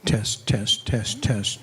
Test, test, test, test.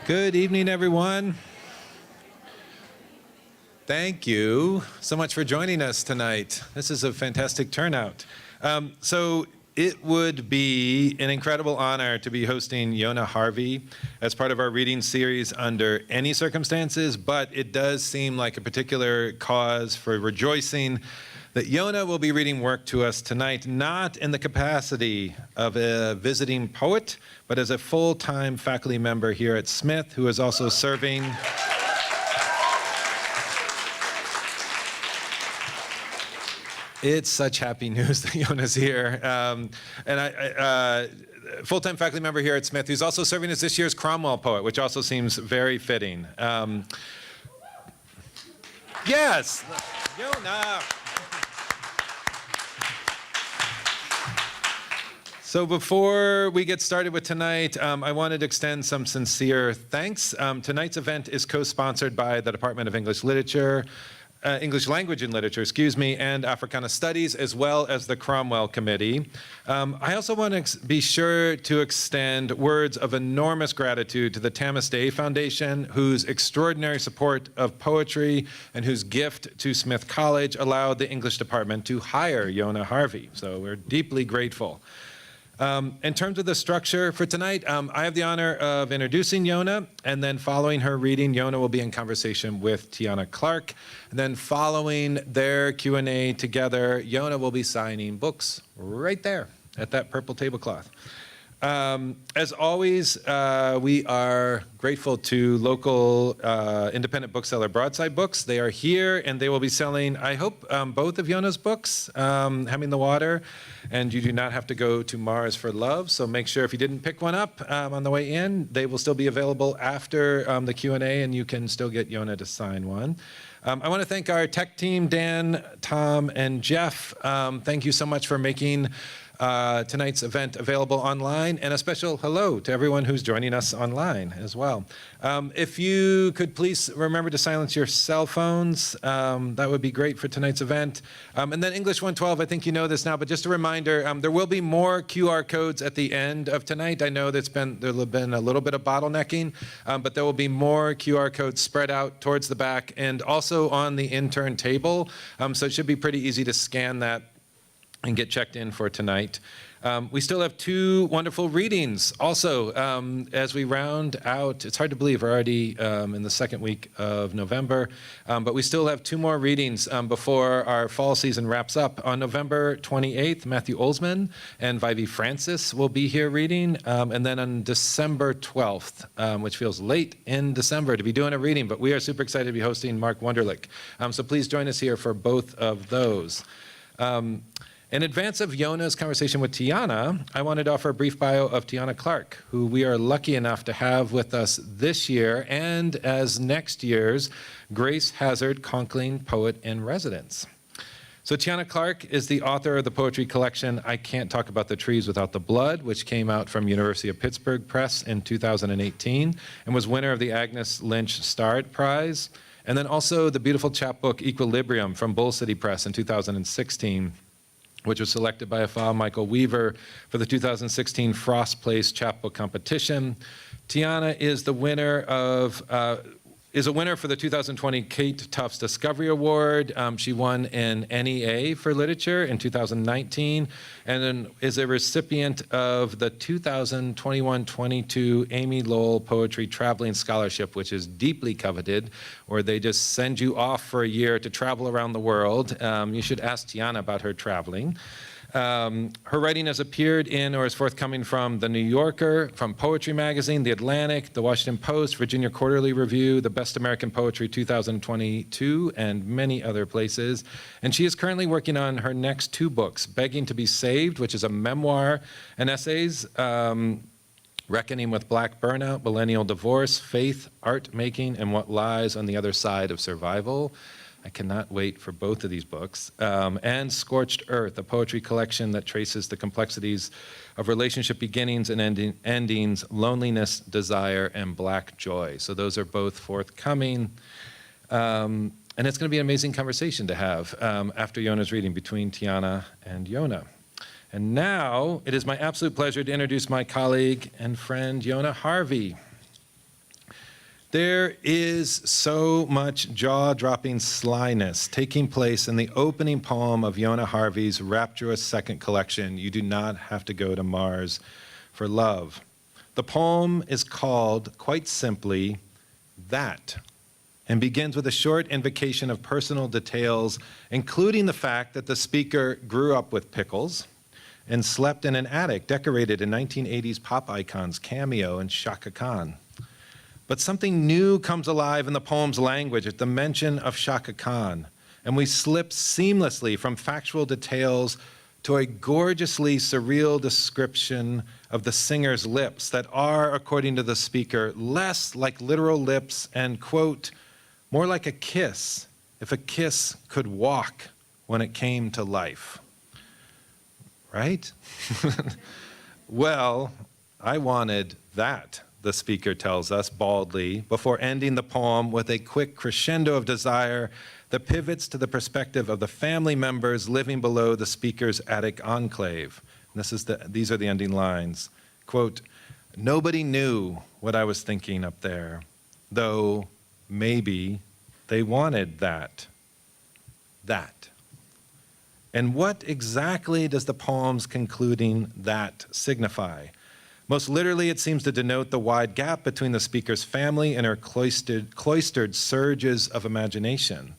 Good evening, everyone. Thank you so much for joining us tonight. This is a fantastic turnout. So it would be an incredible honor to be hosting Yona Harvey as part of our reading series under any circumstances, but it does seem like a particular cause for rejoicing that Yona will be reading work to us tonight, not in the capacity of a visiting poet, but as a full-time faculty member here at Smith, who is also serving It's such happy news that Yona's here. Full-time faculty member here at Smith, who's also serving as this year's Cromwell poet, which also seems very fitting. Yes, Yona. So before we get started with tonight, I wanted to extend some sincere thanks. Tonight's event is co-sponsored by the Department of English Language and Literature, and Africana Studies, as well as the Cromwell Committee. I also want to be sure to extend words of enormous gratitude to the Tammis Foundation, whose extraordinary support of poetry and whose gift to Smith College allowed the English department to hire Yona Harvey. So we're deeply grateful. In terms of the structure for tonight, I have the honor of introducing Yona, and then following her reading, Yona will be in conversation with Tiana Clark. And then following their Q&A together, Yona will be signing books right there at that purple tablecloth. As always, we are grateful to local independent bookseller Broadside Books. They are here, and they will be selling, I hope, both of Yona's books, Hemming the Water, and You Do Not Have to Go to Mars for Love. So make sure if you didn't pick one up on the way in, they will still be available after the Q&A, and you can still get Yona to sign one. I want to thank our tech team, Dan, Tom, and Jeff. Thank you so much for making tonight's event available online, and a special hello to everyone who's joining us online as well. If you could please remember to silence your cell phones, that would be great for tonight's event. And then English 112, I think you know this now, but just a reminder, there will be more QR codes at the end of tonight. I know there's been a little bit of bottlenecking, but there will be more QR codes spread out towards the back and also on the intern table. So it should be pretty easy to scan that and get checked in for tonight. We still have two wonderful readings. Also, as we round out, it's hard to believe we're already in the second week of November, but we still have two more readings before our fall season wraps up. On November 28th, Matthew Olsman and Vivi Francis will be here reading, and then on December 12th, which feels late in December to be doing a reading, but we are super excited to be hosting Mark Wunderlich. So please join us here for both of those. In advance of Yona's conversation with Tiana, I wanted to offer a brief bio of Tiana Clark, who we are lucky enough to have with us this year and as next year's Grace Hazard Conkling Poet in Residence. So Tiana Clark is the author of the poetry collection I Can't Talk About the Trees Without the Blood, which came out from University of Pittsburgh Press in 2018 and was winner of the Agnes Lynch Starrett Prize, and then also the beautiful chapbook Equilibrium from Bull City Press in 2016. Which was selected by Afaa Michael Weaver for the 2016 Frost Place Chapbook Competition. Tiana is the winner of is a winner for the 2020 Kate Tufts Discovery Award. She won an NEA for literature in 2019, and then is a recipient of the 2021-22 Amy Lowell Poetry Traveling Scholarship, which is deeply coveted, where they just send you off for a year to travel around the world. You should ask Tiana about her traveling. Her writing has appeared in or is forthcoming from The New Yorker, from Poetry Magazine, The Atlantic, The Washington Post, Virginia Quarterly Review, The Best American Poetry 2022, and many other places. And she is currently working on her next two books, Begging to be Saved, which is a memoir and essays, Reckoning with Black Burnout, Millennial Divorce, Faith, Art Making, and What Lies on the Other Side of Survival. I cannot wait for both of these books. And Scorched Earth, a poetry collection that traces the complexities of relationship beginnings and endings, loneliness, desire, and black joy. So those are both forthcoming. And it's going to be an amazing conversation to have after Yona's reading between Tiana and Yona. And now it is my absolute pleasure to introduce my colleague and friend, Yona Harvey. There is so much jaw-dropping slyness taking place in the opening poem of Yona Harvey's rapturous second collection, You Do Not Have to Go to Mars for Love. The poem is called, quite simply, That, and begins with a short invocation of personal details, including the fact that the speaker grew up with pickles and slept in an attic decorated in 1980s pop icons Cameo and Chaka Khan. But something new comes alive in the poem's language at the mention of Chaka Khan, and we slip seamlessly from factual details to a gorgeously surreal description of the singer's lips that are, according to the speaker, less like literal lips and, quote, more like a kiss, if a kiss could walk when it came to life. Right? Well, I wanted that, the speaker tells us baldly, before ending the poem with a quick crescendo of desire that pivots to the perspective of the family members living below the speaker's attic enclave. And these are the ending lines. Quote, nobody knew what I was thinking up there, though maybe they wanted that. That. And what exactly does the poem's concluding that signify? Most literally, it seems to denote the wide gap between the speaker's family and her cloistered surges of imagination.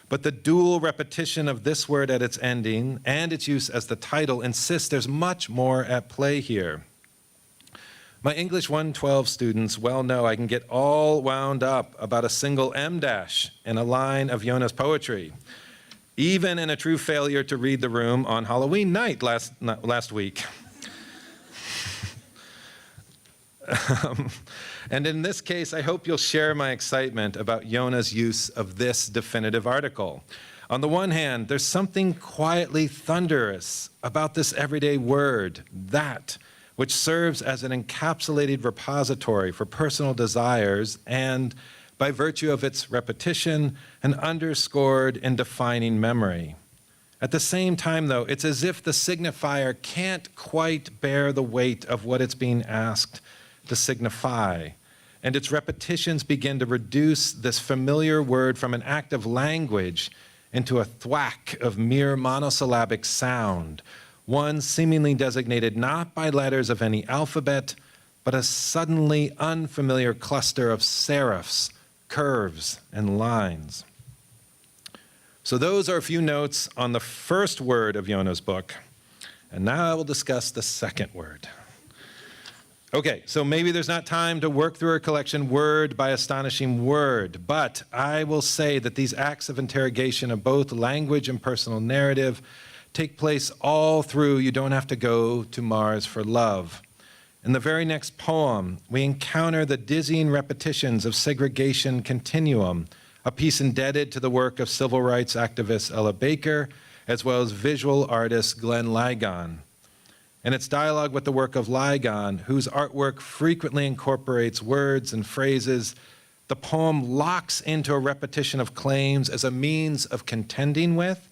But the dual repetition of this word at its ending and its use as the title insists there's much more at play here. My English 112 students well know I can get all wound up about a single M dash in a line of Yona's poetry, even in a true failure to read the room on Halloween night last week. And in this case, I hope you'll share my excitement about Yona's use of this definitive article. On the one hand, there's something quietly thunderous about this everyday word, that, which serves as an encapsulated repository for personal desires and, by virtue of its repetition, an underscored and defining memory. At the same time, though, it's as if the signifier can't quite bear the weight of what it's being asked to signify, and its repetitions begin to reduce this familiar word from an act of language into a thwack of mere monosyllabic sound, one seemingly designated not by letters of any alphabet, but a suddenly unfamiliar cluster of serifs, curves, and lines. So those are a few notes on the first word of Yona's book, and now I will discuss the second word. Okay, so maybe there's not time to work through her collection word by astonishing word, but I will say that these acts of interrogation of both language and personal narrative take place all through You Don't Have to Go to Mars for Love. In the very next poem, we encounter the dizzying repetitions of Segregation Continuum, a piece indebted to the work of civil rights activist Ella Baker, as well as visual artist Glenn Ligon. And its dialogue with the work of Ligon, whose artwork frequently incorporates words and phrases, the poem locks into a repetition of claims as a means of contending with,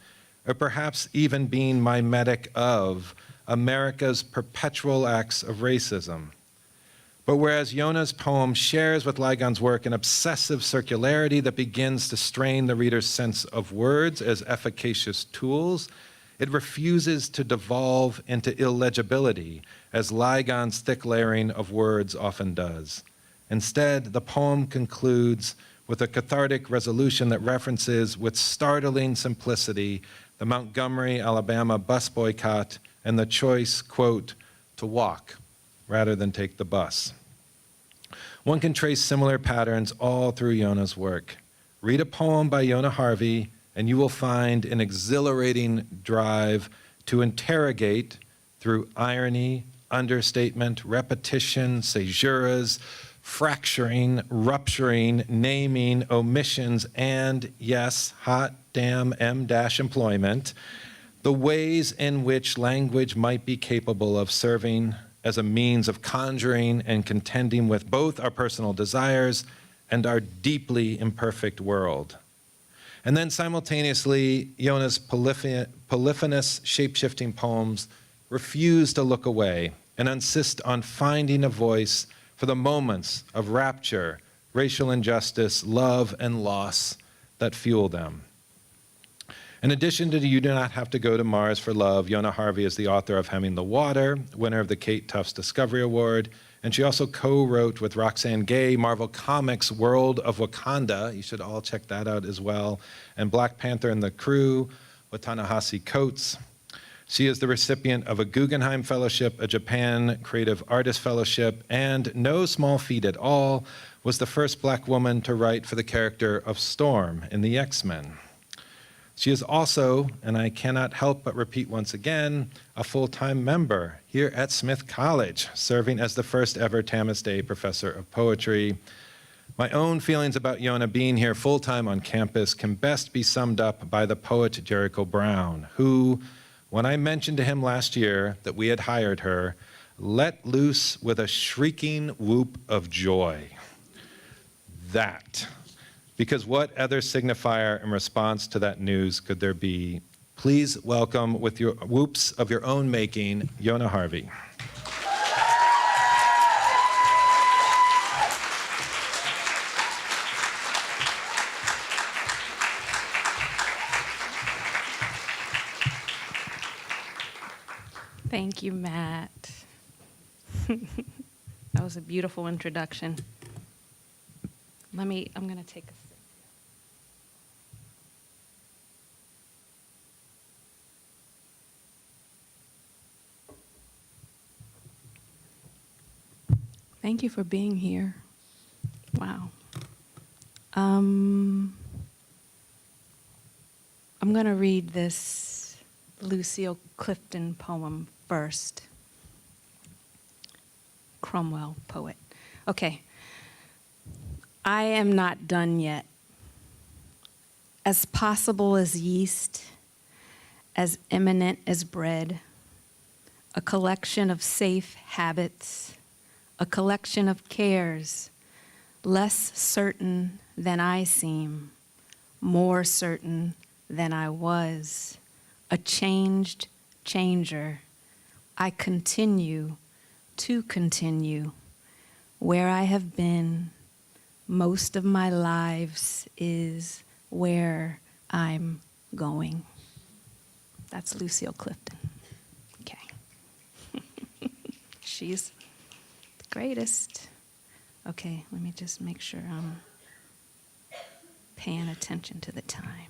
or perhaps even being mimetic of, America's perpetual acts of racism. But whereas Yona's poem shares with Ligon's work an obsessive circularity that begins to strain the reader's sense of words as efficacious tools, it refuses to devolve into illegibility, as Ligon's thick layering of words often does. Instead, the poem concludes with a cathartic resolution that references with startling simplicity the Montgomery, Alabama bus boycott and the choice, quote, to walk rather than take the bus. One can trace similar patterns all through Yona's work. Read a poem by Yona Harvey, and you will find an exhilarating drive to interrogate through irony, understatement, repetition, caesuras, fracturing, rupturing, naming, omissions, and, yes, hot damn M-employment, the ways in which language might be capable of serving as a means of conjuring and contending with both our personal desires and our deeply imperfect world. And then simultaneously, Yona's polyphonous, shape-shifting poems refuse to look away and insist on finding a voice for the moments of rapture, racial injustice, love, and loss that fuel them. In addition to You Do Not Have to Go to Mars for Love, Yona Harvey is the author of Hemming the Water, winner of the Kate Tufts Discovery Award, and she also co-wrote with Roxane Gay Marvel Comics' World of Wakanda. You should all check that out as well. And Black Panther and the Crew with Ta-Nehisi Coates. She is the recipient of a Guggenheim Fellowship, a Japan Creative Artist Fellowship, and no small feat at all, was the first Black woman to write for the character of Storm in the X-Men. She is also, and I cannot help but repeat once again, a full-time member here at Smith College, serving as the first ever Tammis Day Professor of Poetry. My own feelings about Yona being here full-time on campus can best be summed up by the poet Jericho Brown, who, when I mentioned to him last year that we had hired her, let loose with a shrieking whoop of joy. That. Because what other signifier in response to that news could there be? Please welcome, with your whoops of your own making, Yona Harvey. Thank you, Matt. That was a beautiful introduction. I'm going to take a sip. Thank you for being here. Wow. I'm going to read this Lucille Clifton poem first. Cromwell, poet. Okay. I am not done yet. As possible as yeast, as imminent as bread, a collection of safe habits, a collection of cares, less certain than I seem, more certain than I was, a changed changer. I continue to continue where I have been. Most of my lives is where I'm going. That's Lucille Clifton. Okay. She's the greatest. Okay, let me just make sure I'm paying attention to the time.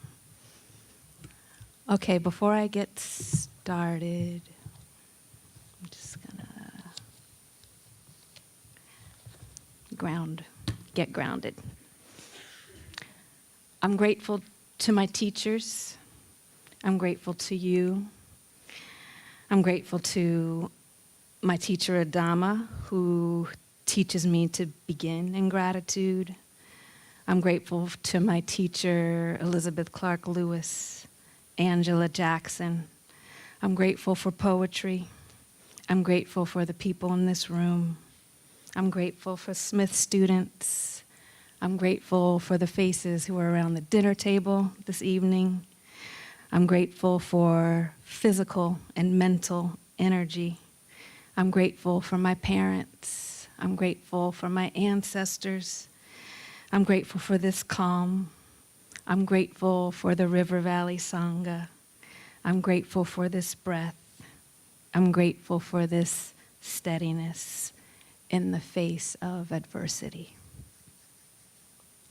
Okay, before I get started, I'm just gonna get grounded. I'm grateful to my teachers. I'm grateful to you. I'm grateful to my teacher, Adama, who teaches me to begin in gratitude. I'm grateful to my teacher, Elizabeth Clark Lewis, Angela Jackson. I'm grateful for poetry. I'm grateful for the people in this room. I'm grateful for Smith students. I'm grateful for the faces who are around the dinner table this evening. I'm grateful for physical and mental energy. I'm grateful for my parents. I'm grateful for my ancestors. I'm grateful for this calm. I'm grateful for the River Valley Sangha. I'm grateful for this breath. I'm grateful for this steadiness in the face of adversity.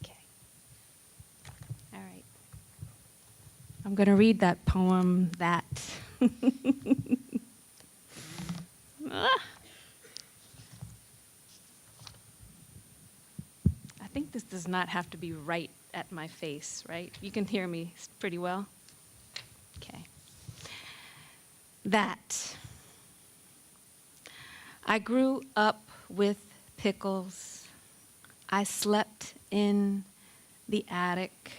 Okay. All right. I'm going to read that poem, That. I think this does not have to be right at my face, right? You can hear me pretty well? Okay. That. I grew up with pickles. I slept in the attic.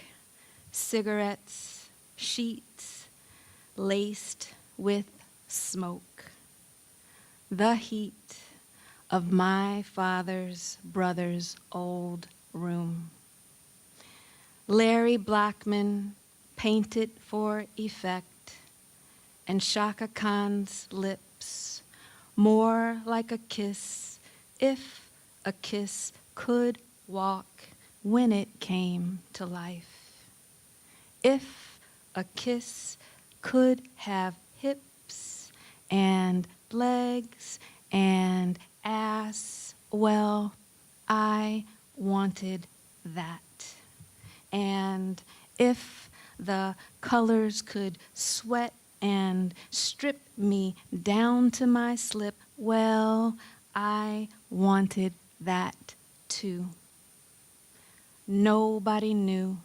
Cigarettes, sheets, laced with smoke. The heat of my father's brother's old room. Larry Blackman painted for effect, and Shaka Khan's lips, more like a kiss, if a kiss could walk when it came to life. If a kiss could have hips and legs and ass, well, I wanted that. And if the colors could sweat and strip me down to my slip, well, I wanted that too. Nobody knew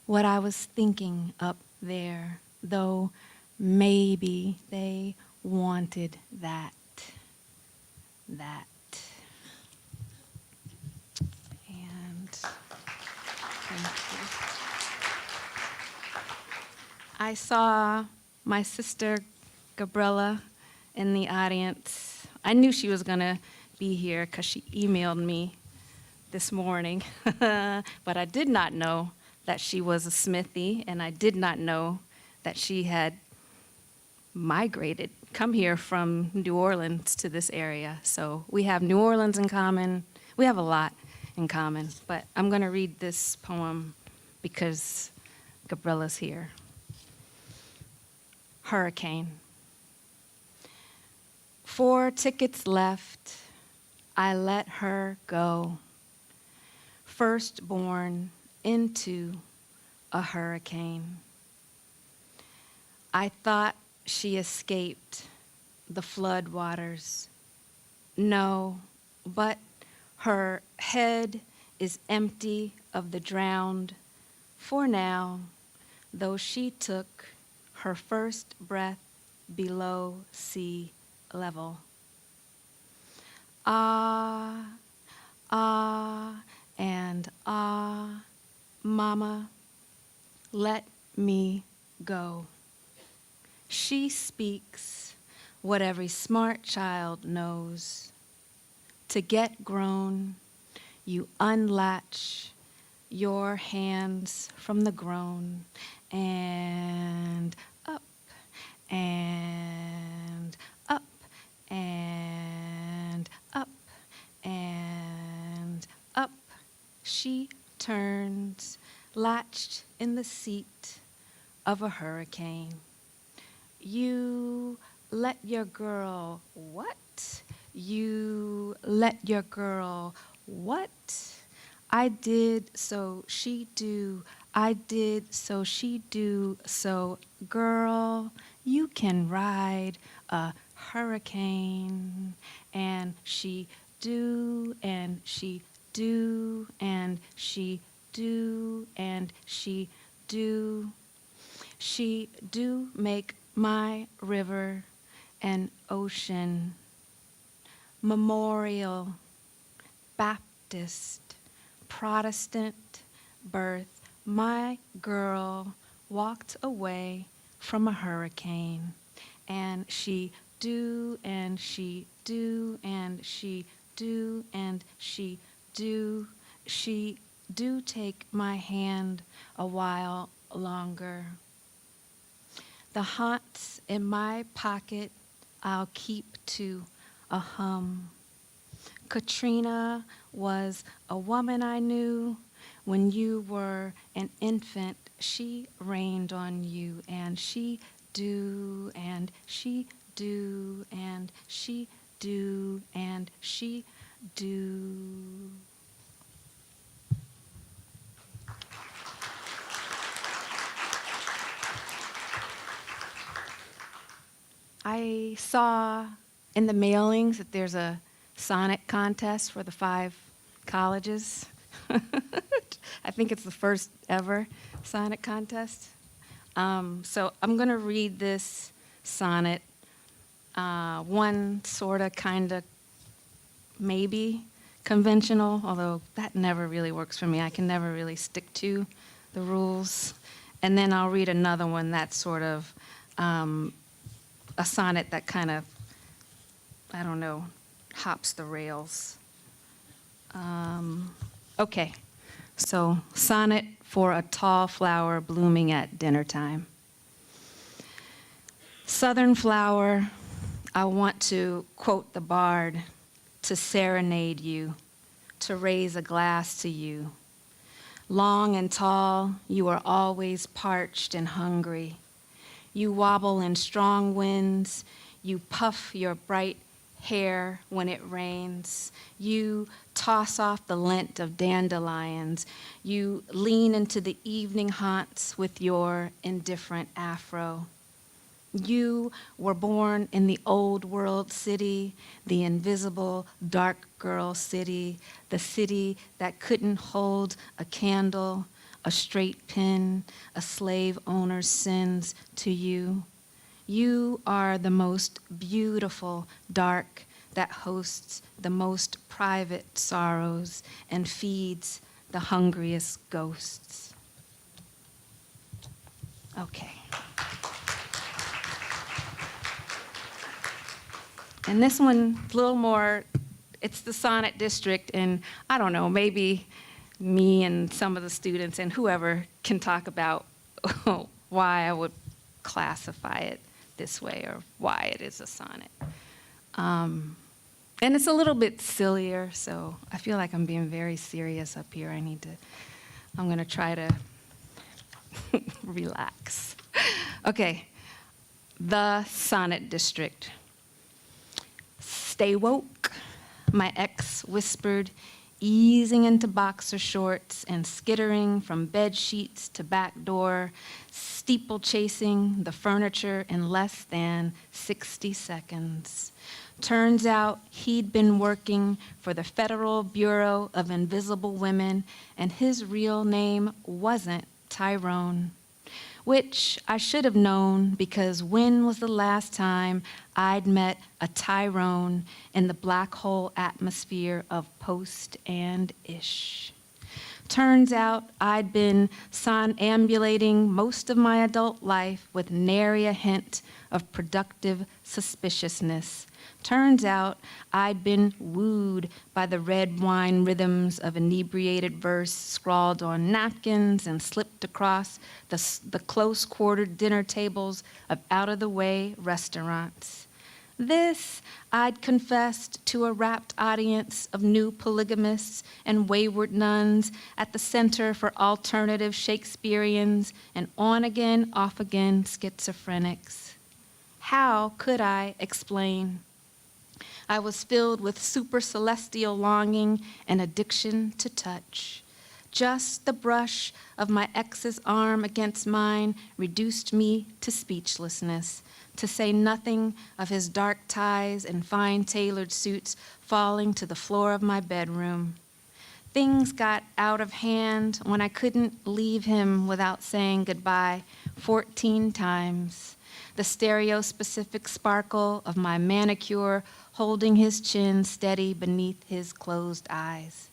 what I was thinking up there, though maybe they wanted that. And thank you. I saw my sister Gabriella in the audience. I knew she was gonna be here because she emailed me this morning, but I did not know that she was a Smithie, and I did not know that she had migrated, come here from New Orleans to this area. So we have New Orleans in common. We have a lot in common, but I'm gonna read this poem because Gabriella's here. Hurricane. 4 tickets left, I let her go. Firstborn into a hurricane. I thought she escaped the flood waters. No, but her head is empty of the drowned for now, though she took her first breath below sea level. Ah, and ah, mama, let me go. She speaks what every smart child knows. To get grown, you unlatch your hands from the groan and up and up and up and up. She turns, latched in the seat of a hurricane. You let your girl what? You let your girl what? I did so she do. I did so she do. So girl, you can ride a hurricane. And she do, and she do, and she do, and she do. She do make my river an ocean. Memorial, Baptist, Protestant birth, my girl walked away from a hurricane. And she do, and she do, and she do, and she do. She do take my hand a while longer. The haunts in my pocket I'll keep to a hum. Katrina was a woman I knew. When you were an infant, she rained on you, and she do, and she do, and she do, and she do. I saw in the mailings that there's a sonnet contest for the 5 colleges. I think it's the first ever sonnet contest. So I'm going to read this sonnet, one sort of, kind of, maybe conventional, although that never really works for me. I can never really stick to the rules. And then I'll read another one that's sort of a sonnet that kind of, I don't know, hops the rails. Okay, so sonnet for a tall flower blooming at dinner time. Southern flower, I want to quote the bard, to serenade you, to raise a glass to you. Long and tall, you are always parched and hungry. You wobble in strong winds, you puff your bright hair when it rains. You toss off the lint of dandelions. You lean into the evening haunts with your indifferent afro. You were born in the old world city, the invisible dark girl city, the city that couldn't hold a candle, a straight pin, a slave owner's sins to you. You are the most beautiful dark that hosts the most private sorrows and feeds the hungriest ghosts. Okay. And this one, a little more, it's the sonnet district, and I don't know, maybe me and some of the students and whoever can talk about why I would classify it this way or why it is a sonnet. And it's a little bit sillier, so I feel like I'm being very serious up here. I'm gonna try to relax. Okay, the sonnet district. Stay woke, my ex whispered, easing into boxer shorts and skittering from bed sheets to back door, steeplechasing the furniture in less than 60 seconds. Turns out he'd been working for the Federal Bureau of Invisible Women, and his real name wasn't Tyrone, which I should have known because when was the last time I'd met a Tyrone in the black hole atmosphere of Post and Ish? Turns out I'd been ambulating most of my adult life with nary a hint of productive suspiciousness. Turns out I'd been wooed by the red wine rhythms of inebriated verse scrawled on napkins and slipped across the close-quartered dinner tables of out-of-the-way restaurants. This I'd confessed to a rapt audience of new polygamists and wayward nuns at the Center for Alternative Shakespeareans and on-again, off-again schizophrenics. How could I explain? I was filled with super celestial longing and addiction to touch. Just the brush of my ex's arm against mine reduced me to speechlessness, to say nothing of his dark ties and fine tailored suits falling to the floor of my bedroom. Things got out of hand when I couldn't leave him without saying goodbye 14 times. The stereo-specific sparkle of my manicure holding his chin steady beneath his closed eyes.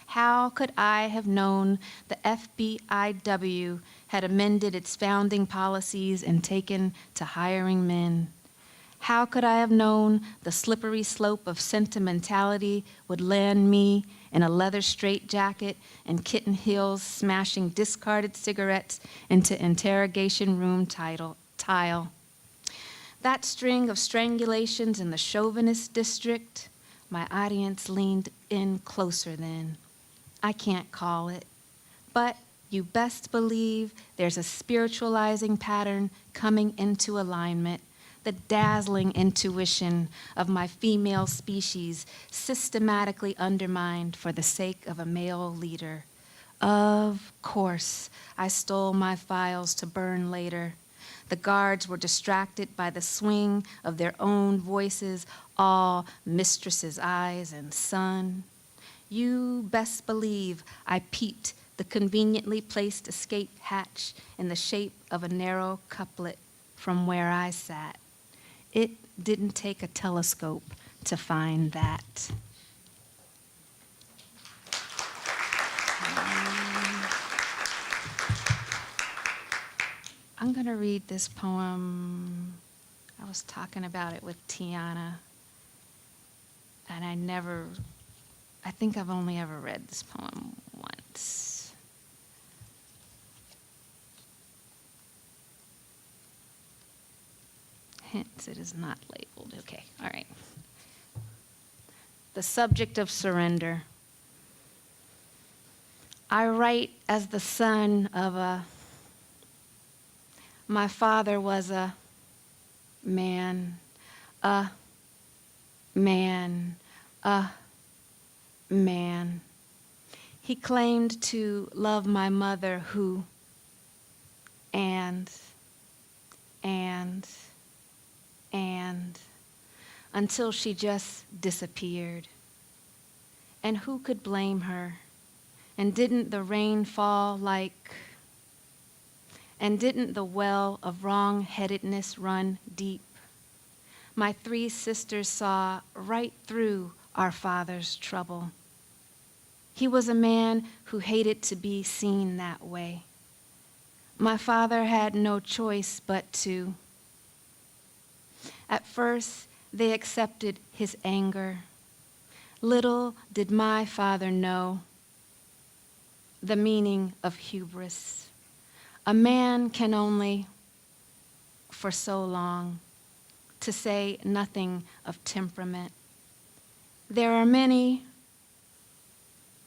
How could I have known the FBIW had amended its founding policies and taken to hiring men? How could I have known the slippery slope of sentimentality would land me in a leather straitjacket and kitten heels smashing discarded cigarettes into interrogation room tile? That string of strangulations in the chauvinist district, my audience leaned in closer then. I can't call it, but you best believe there's a spiritualizing pattern coming into alignment, the dazzling intuition of my female species systematically undermined for the sake of a male leader. Of course, I stole my files to burn later. The guards were distracted by the swing of their own voices, all mistress's eyes and son. You best believe I peeped the conveniently placed escape hatch in the shape of a narrow couplet from where I sat. It didn't take a telescope to find that. I'm going to read this poem. I was talking about it with Tiana, and I think I've only ever read this poem once. Hence, it is not labeled. Okay, all right. The subject of surrender. I write as the son of my father was a man, a man, a man. He claimed to love my mother who, and, until she just disappeared. And who could blame her? And didn't the rain fall and didn't the well of wrong-headedness run deep? My 3 sisters saw right through our father's trouble. He was a man who hated to be seen that way. My father had no choice but to. At first, they accepted his anger. Little did my father know the meaning of hubris. A man can only, for so long, to say nothing of temperament. There are many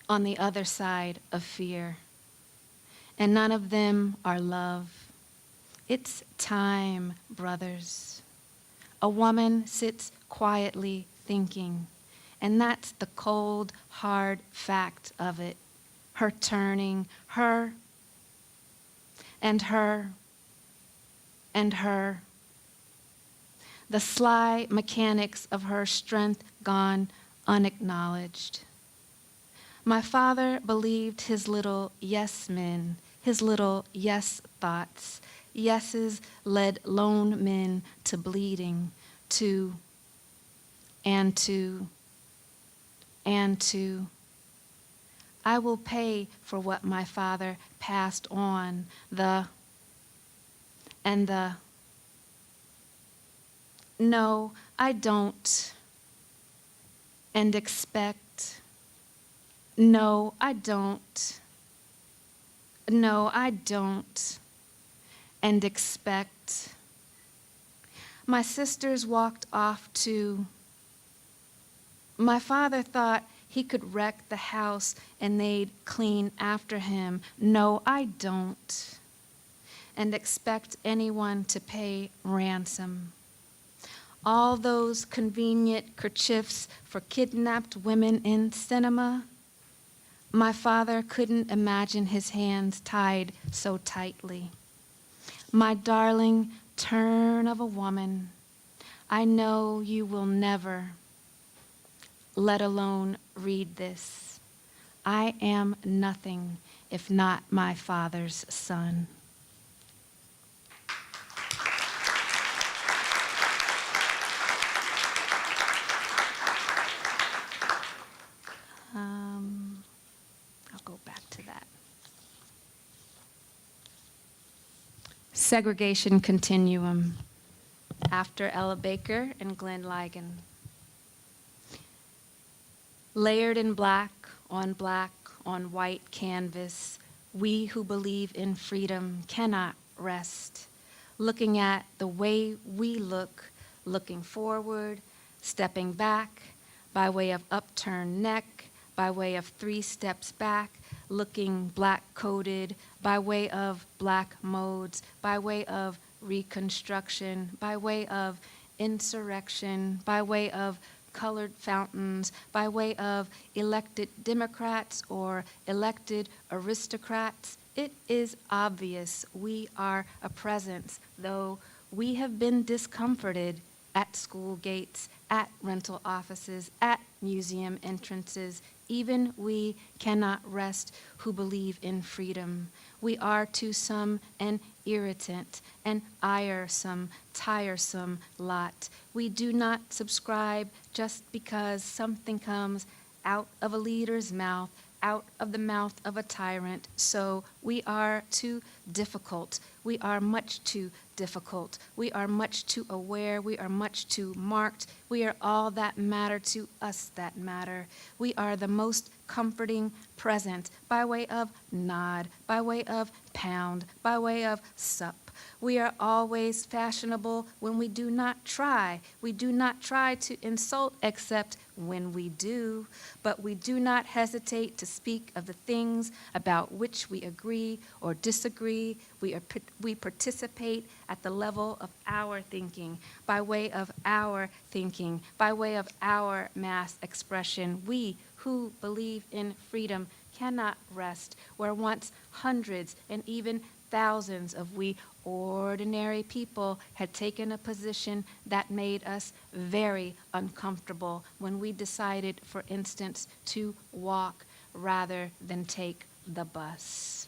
on the other side of fear, and none of them are love. It's time, brothers. A woman sits quietly thinking, and that's the cold, hard fact of it. Her turning, her, and her, and her. The sly mechanics of her strength gone unacknowledged. My father believed his little yes men, his little yes thoughts. Yeses led lone men to bleeding, to. I will pay for what my father passed on, no, I don't, and expect, no, I don't, and expect. My sisters walked off too. My father thought he could wreck the house and they'd clean after him. No, I don't. And expect anyone to pay ransom. All those convenient kerchiefs for kidnapped women in cinema, my father couldn't imagine his hands tied so tightly. My darling turn of a woman, I know you will never, let alone read this. I am nothing if not my father's son. I'll go back to that. Segregation Continuum, after Ella Baker and Glenn Ligon. Layered in black on white canvas, we who believe in freedom cannot rest. Looking at the way we look, looking forward, stepping back, by way of upturned neck, by way of 3 steps back, looking black-coded, by way of black modes, by way of reconstruction, by way of insurrection, by way of colored fountains, by way of elected Democrats or elected aristocrats. It is obvious we are a presence, though we have been discomforted at school gates, at rental offices, at museum entrances. Even we cannot rest who believe in freedom. We are to some an irritant, an iresome, tiresome lot. We do not subscribe just because something comes out of a leader's mouth, out of the mouth of a tyrant. So we are too difficult. We are much too difficult. We are much too aware. We are much too marked. We are all that matter to us that matter. We are the most comforting present by way of nod, by way of pound, by way of sup. We are always fashionable when we do not try. We do not try to insult except when we do, but we do not hesitate to speak of the things about which we agree or disagree. We participate at the level of our thinking, by way of our thinking, by way of our mass expression. We who believe in freedom cannot rest where once hundreds and even thousands of we ordinary people had taken a position that made us very uncomfortable when we decided, for instance, to walk rather than take the bus.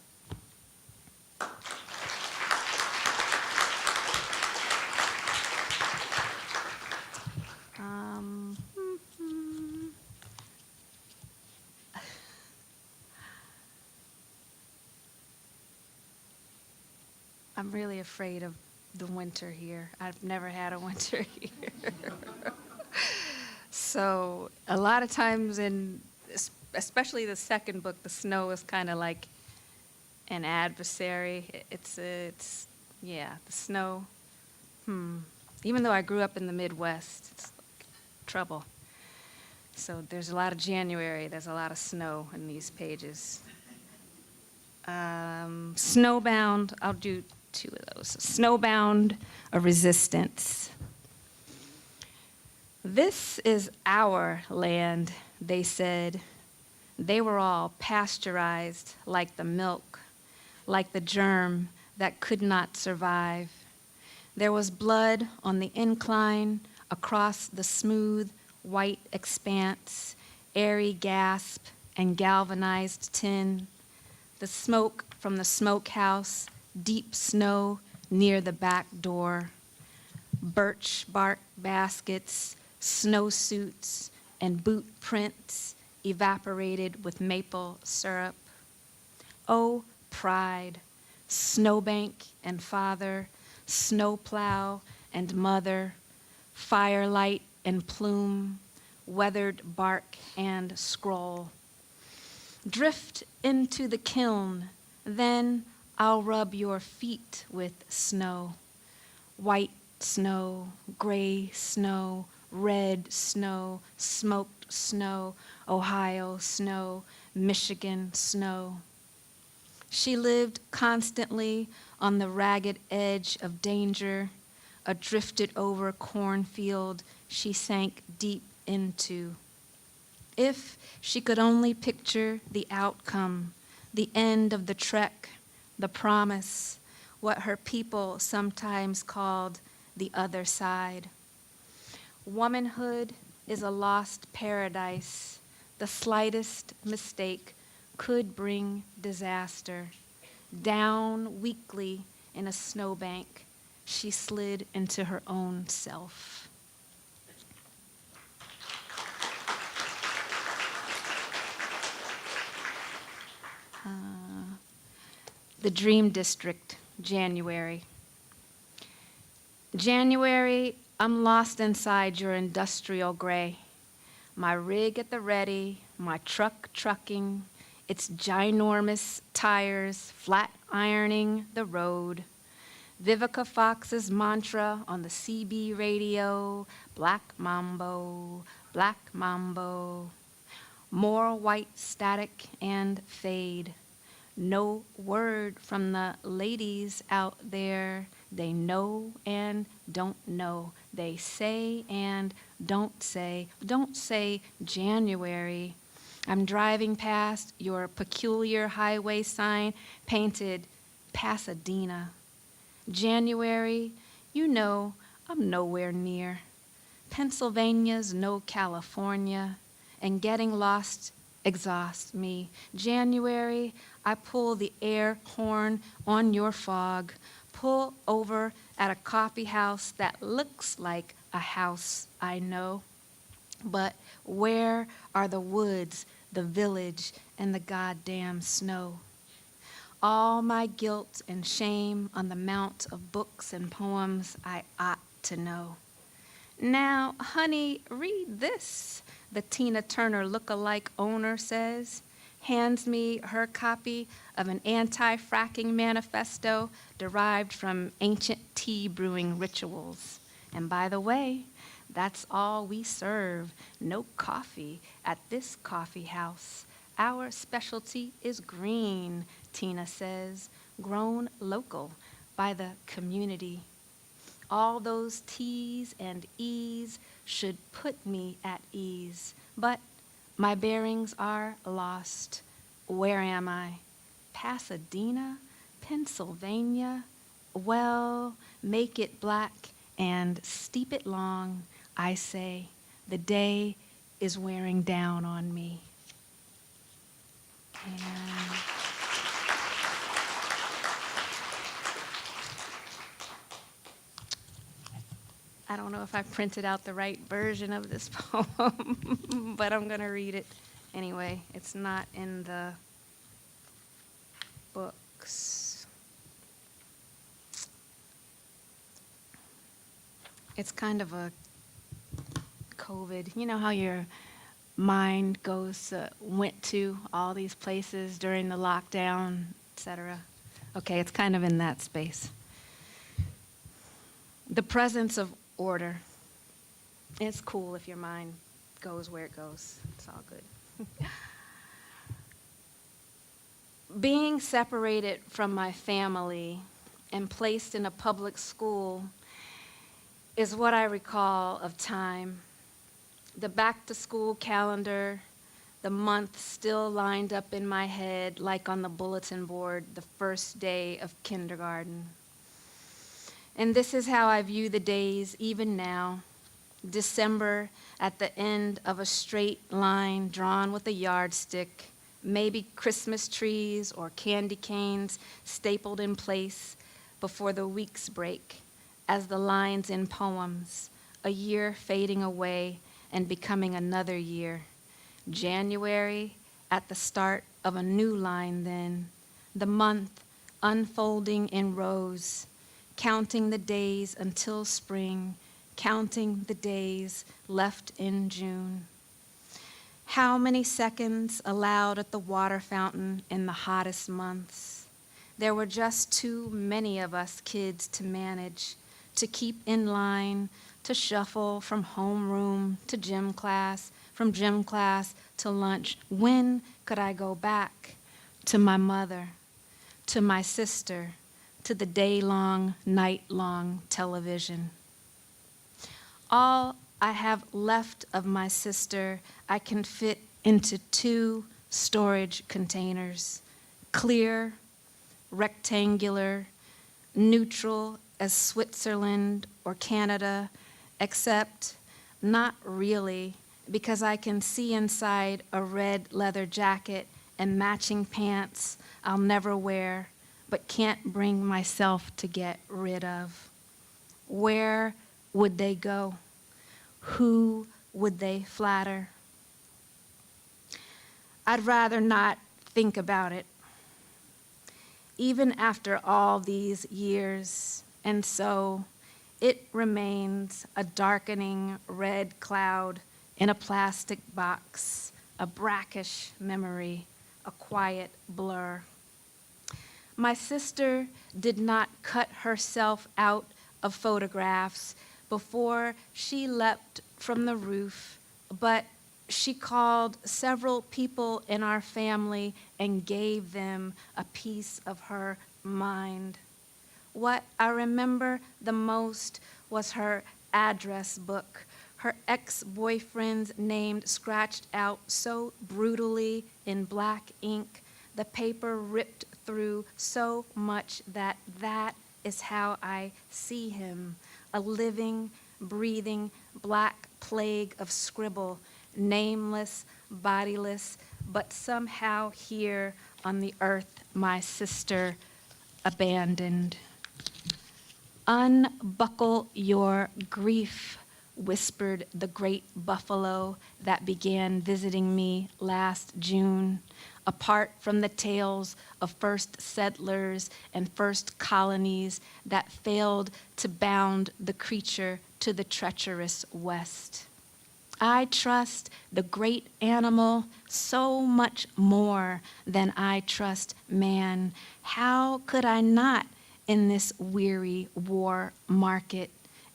I'm really afraid of the winter here. I've never had a winter here. So a lot of times especially the second book, the snow is kind of like an adversary. It's the snow. Even though I grew up in the Midwest, it's like trouble. So there's a lot of January, there's a lot of snow in these pages. Snowbound, I'll do 2 of those. Snowbound, a resistance. This is our land, they said. They were all pasteurized like the milk, like the germ that could not survive. There was blood on the incline across the smooth, white expanse, airy gasp and galvanized tin. The smoke from the smokehouse, deep snow near the back door. Birch bark baskets, snowsuits, and boot prints evaporated with maple syrup. Oh, pride, snowbank and father, snowplow and mother, firelight and plume, weathered bark and scroll. Drift into the kiln, then I'll rub your feet with snow. White snow, gray snow, red snow, smoked snow, Ohio snow, Michigan snow. She lived constantly on the ragged edge of danger, a drifted over cornfield she sank deep into. If she could only picture the outcome, the end of the trek, the promise, what her people sometimes called the other side. Womanhood is a lost paradise. The slightest mistake could bring disaster. Down weakly in a snowbank, she slid into her own self. The Dream District, January. January, I'm lost inside your industrial gray. My rig at the ready, my truck trucking, its ginormous tires flat ironing the road. Vivica Fox's mantra on the CB radio, Black Mambo, Black Mambo. More white static and fade. No word from the ladies out there. They know and don't know. They say and don't say. Don't say January. I'm driving past your peculiar highway sign painted Pasadena. January, you know I'm nowhere near. Pennsylvania's no California, and getting lost exhausts me. January, I pull the air horn on your fog, pull over at a coffee house that looks like a house I know. But where are the woods, the village, and the goddamn snow? All my guilt and shame on the mount of books and poems I ought to know. Now, honey, read this, the Tina Turner look-alike owner says, hands me her copy of an anti-fracking manifesto derived from ancient tea brewing rituals. And by the way, That's all we serve. No coffee at this coffee house. Our specialty is green, Tina says, grown local by the community. All those T's and E's should put me at ease, but my bearings are lost. Where am I? Pasadena, Pennsylvania? Well, make it black and steep it long, I say. The day is wearing down on me. And I don't know if I printed out the right version of this poem, but I'm going to read it anyway. It's not in the books. It's kind of a COVID. You know how your mind went to all these places during the lockdown, etc. Okay, it's kind of in that space. The presence of order. It's cool if your mind goes where it goes. It's all good. Being separated from my family and placed in a public school is what I recall of time. The back-to-school calendar, the month still lined up in my head like on the bulletin board, the first day of kindergarten. And this is how I view the days even now. December at the end of a straight line drawn with a yardstick, maybe Christmas trees or candy canes stapled in place before the weeks break, as the lines in poems, a year fading away and becoming another year. January at the start of a new line then, the month unfolding in rows, counting the days until spring, counting the days left in June. How many seconds allowed at the water fountain in the hottest months? There were just too many of us kids to manage, to keep in line, to shuffle from homeroom to gym class, from gym class to lunch. When could I go back to my mother, to my sister, to the day-long, night-long television? All I have left of my sister, I can fit into 2 storage containers, clear, rectangular, neutral as Switzerland or Canada, except not really, because I can see inside a red leather jacket and matching pants I'll never wear, but can't bring myself to get rid of. Where would they go? Who would they flatter? I'd rather not think about it, even after all these years, and so it remains a darkening red cloud in a plastic box, a brackish memory, a quiet blur. My sister did not cut herself out of photographs before she leapt from the roof, but she called several people in our family and gave them a piece of her mind. What I remember the most was her address book, her ex-boyfriend's name scratched out so brutally in black ink, the paper ripped through so much that is how I see him, a living, breathing black plague of scribble, nameless, bodiless, but somehow here on the earth my sister abandoned. Unbuckle your grief, whispered the great buffalo that began visiting me last June, apart from the tales of first settlers and first colonies that failed to bound the creature to the treacherous West. I trust the great animal so much more than I trust man. How could I not in this weary war market,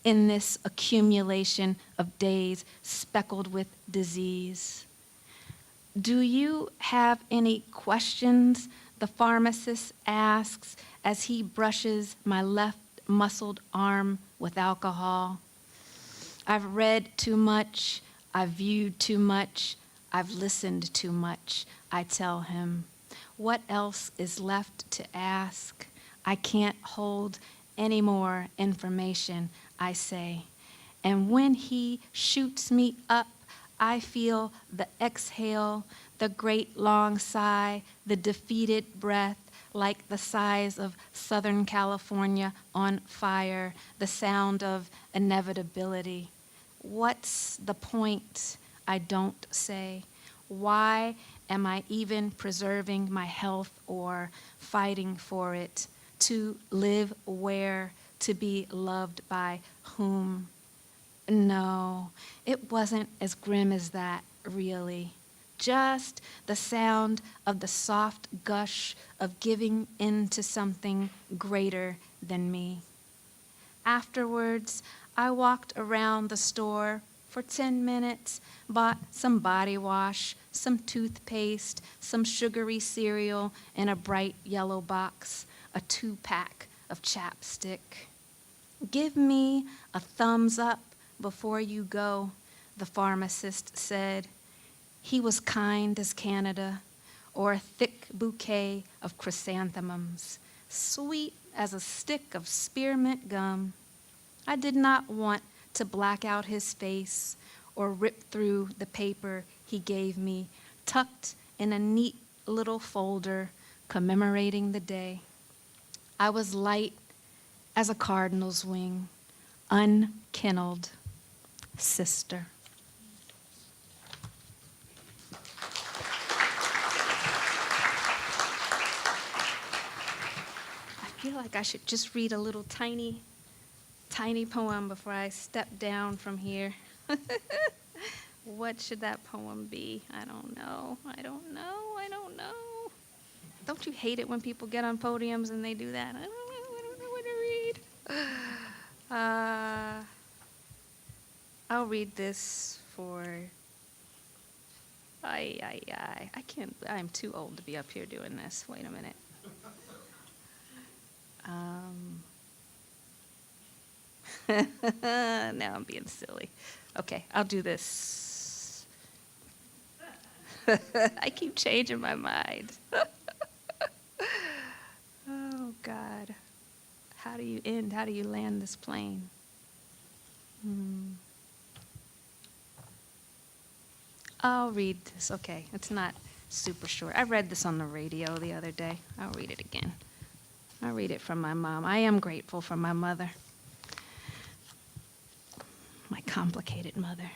in this accumulation of days speckled with disease. Do you have any questions? The pharmacist asks as he brushes my left muscled arm with alcohol. I've read too much, I've viewed too much, I've listened too much, I tell him. What else is left to ask? I can't hold any more information, I say. And when he shoots me up, I feel the exhale, the great long sigh, the defeated breath, like the sighs of Southern California on fire, the sound of inevitability. What's the point? I don't say. Why am I even preserving my health or fighting for it? To live where? To be loved by whom? No, it wasn't as grim as that, really. Just the sound of the soft gush of giving into something greater than me. Afterwards, I walked around the store for 10 minutes, bought some body wash, some toothpaste, some sugary cereal in a bright yellow box, a 2-pack of chapstick. Give me a thumbs up before you go, the pharmacist said. He was kind as Canada, or a thick bouquet of chrysanthemums, sweet as a stick of spearmint gum. I did not want to black out his face or rip through the paper he gave me, tucked in a neat little folder commemorating the day. I was light as a cardinal's wing, unkennelled. Sister. I feel like I should just read a little tiny poem before I step down from here. What should that poem be? I don't know. Don't you hate it when people get on podiums and they do that? I don't know what to read. I'll read this for, I can't, I'm too old to be up here doing this. Wait a minute. Now I'm being silly. Okay, I'll do this. I keep changing my mind. Oh, God. How do you end? How do you land this plane? I'll read this. Okay, it's not super short. I read this on the radio the other day. I'll read it again. I'll read it from my mom. I am grateful for my mother, my complicated mother.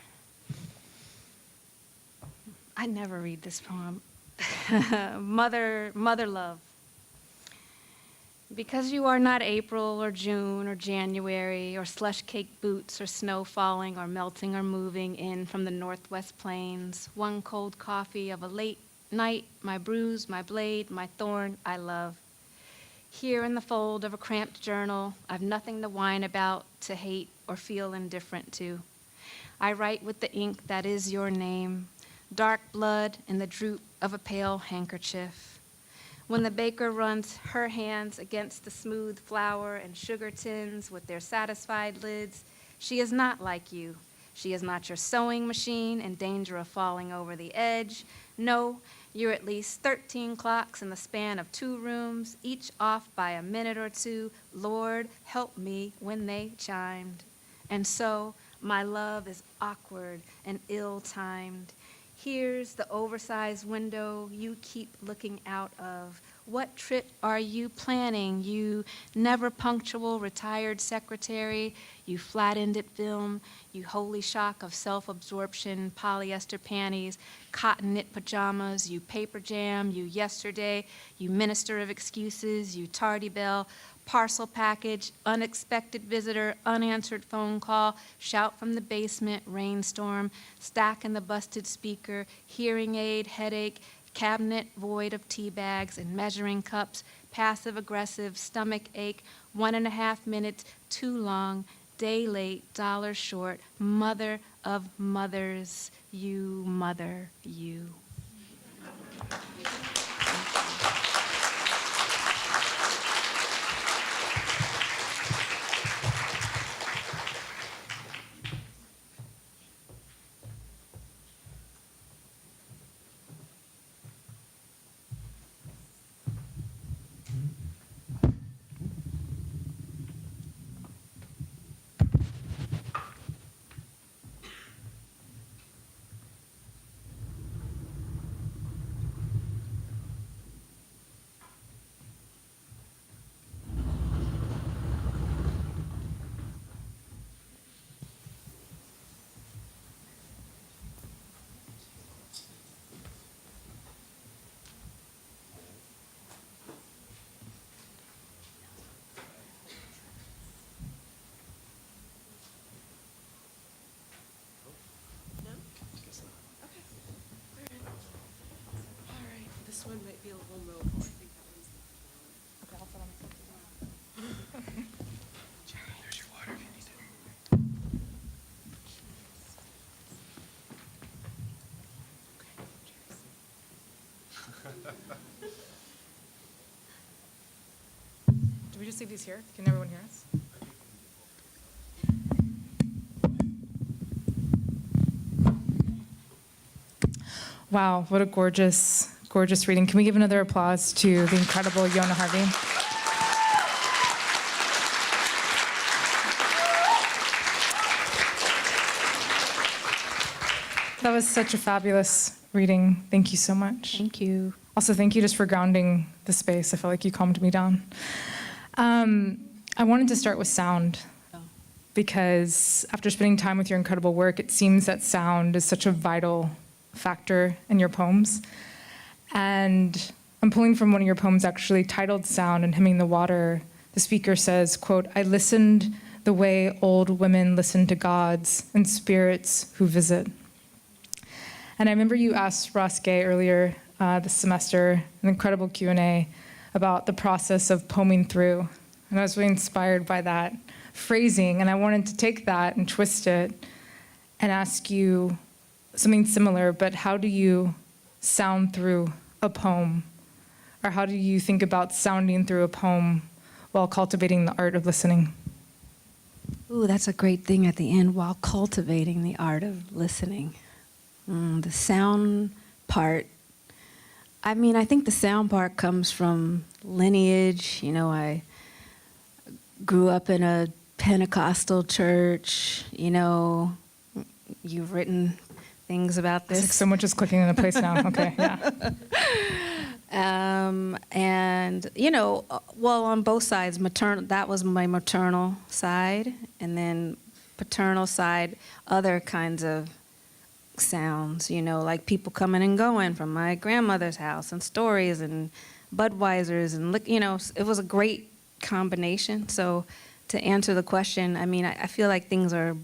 I never read this poem. Mother love. Because you are not April or June or January or slush-caked boots or snow falling or melting or moving in from the Northwest Plains, one cold coffee of a late night, my bruise, my blade, my thorn, I love. Here in the fold of a cramped journal, I've nothing to whine about, to hate, or feel indifferent to. I write with the ink that is your name, dark blood in the droop of a pale handkerchief. When the baker runs her hands against the smooth flour and sugar tins with their satisfied lids, she is not like you. She is not your sewing machine in danger of falling over the edge. No, you're at least 13 clocks in the span of 2 rooms, each off by a minute or two. Lord, help me when they chimed. And so my love is awkward and ill-timed. Here's the oversized window you keep looking out of. What trip are you planning, you never punctual retired secretary, you flat-ended film, you holy shock of self-absorption, polyester panties, cotton knit pajamas, you paper jam, you yesterday, you minister of excuses, you tardy bell, parcel package, unexpected visitor, unanswered phone call, shout from the basement, rainstorm, stack in the busted speaker, hearing aid, headache, cabinet void of tea bags and measuring cups, passive-aggressive, stomach ache, 1.5 minutes too long, day late, dollar short, mother of mothers, you mother, you. This one might be a little mobile. I think that one's. Okay, I'll put on the There's your water if you need it. Do we just leave these here? Can everyone hear us? Wow, what a gorgeous, gorgeous reading. Can we give another applause to the incredible Yona Harvey? That was such a fabulous reading. Thank you so much. Thank you. Also, thank you just for grounding the space. I felt like you calmed me down. I wanted to start with sound because after spending time with your incredible work, it seems that sound is such a vital factor in your poems. And I'm pulling from one of your poems actually titled Sound and Hemming the Water. The speaker says, quote, "I listened the way old women listen to gods and spirits who visit." And I remember you asked Ross Gay earlier this semester, an incredible Q&A about the process of poeming through. And I was really inspired by that phrasing, and I wanted to take that and twist it and ask you something similar, but how do you sound through a poem? Or how do you think about sounding through a poem while cultivating the art of listening? Ooh, that's a great thing at the end, while cultivating the art of listening. The sound part, I mean, I think the sound part comes from lineage. You know, I grew up in a Pentecostal church. You know, you've written things about this. It's like so much is clicking into place now. Okay, yeah. And, you know, well, on both sides, maternal, that was my maternal side, and then paternal side, other kinds of sounds, you know, like people coming and going from my grandmother's house, and stories and Budweisers, and, you know, it was a great combination. So to answer the question, I mean, I feel like things are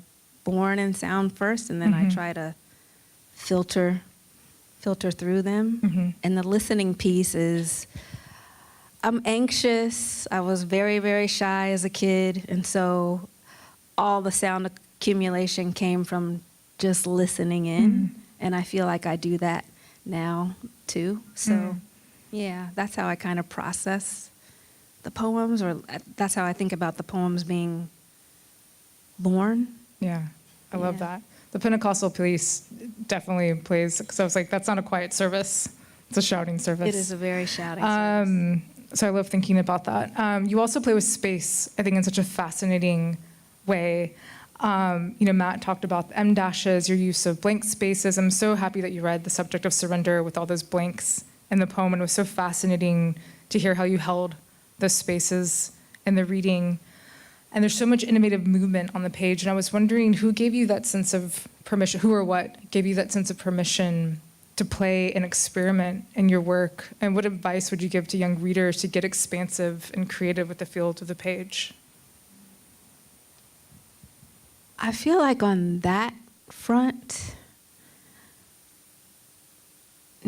born in sound first, and then I try to filter through them. And the listening piece is, I'm anxious. I was very, very shy as a kid, and so all the sound accumulation came from just listening in, and I feel like I do that now too. So yeah, that's how I kind of process the poems, or that's how I think about the poems being born. Yeah, I love that. The Pentecostal piece definitely plays, because I was like, that's not a quiet service, it's a shouting service. It is a very shouting service. So I love thinking about that. You also play with space, I think, in such a fascinating way. You know, Matt talked about the M dashes, your use of blank spaces. I'm so happy that you read The Subject of Surrender with all those blanks in the poem, and it was so fascinating to hear how you held those spaces in the reading. And there's so much innovative movement on the page, and I was wondering who gave you that sense of permission, who or what gave you that sense of permission to play and experiment in your work, and what advice would you give to young readers to get expansive and creative with the field of the page? I feel like on that front,